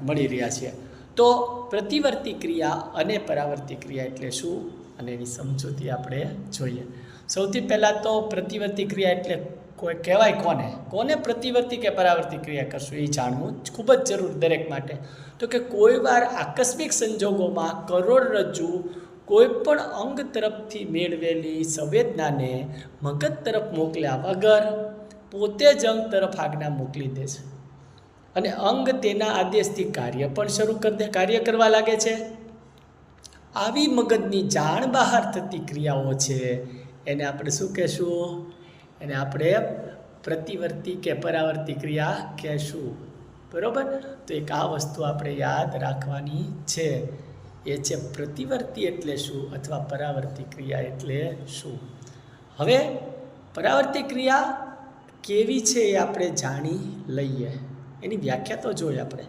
મળી રહ્યા છીએ। તો પ્રતિવર્તી ક્રિયા અને પરાવર્તી ક્રિયા એટલે શું અને એની સમજૂતી આપણે જોઈએ। સૌથી પહેલાં તો પ્રતિવર્તી ક્રિયા એટલે કોઈ કહેવાય કોને પ્રતિવર્તી કે પરાવર્તી ક્રિયા કરશું એ જાણવું ખૂબ જ જરૂર દરેક માટે। તો કે કોઈ વાર આકસ્મિક સંજોગોમાં કરોડરજ્જુ કોઈ પણ અંગ તરફથી મેળવેલી સંવેદનાને મગજ તરફ મોકલ્યા વગર પોતે જ અંગ તરફ આજ્ઞા મોકલી દે છે અને અંગ તેના આદેશથી કાર્ય કરવા લાગે છે। આવી મગજની જાણ બહાર થતી ક્રિયાઓ છે એને આપણે શું કહેશું? એને આપણે પ્રતિવર્તી કે પરાવર્તી ક્રિયા કહેશું, બરાબર? તો એક આ વસ્તુ આપણે યાદ રાખવાની છે, એ છે પ્રતિવર્તી એટલે શું અથવા પરાવર્તી ક્રિયા એટલે શું। હવે પરાવર્તી ક્રિયા કેવી છે એ આપણે જાણી લઈએ, એની વ્યાખ્યા તો જોઈએ આપણે।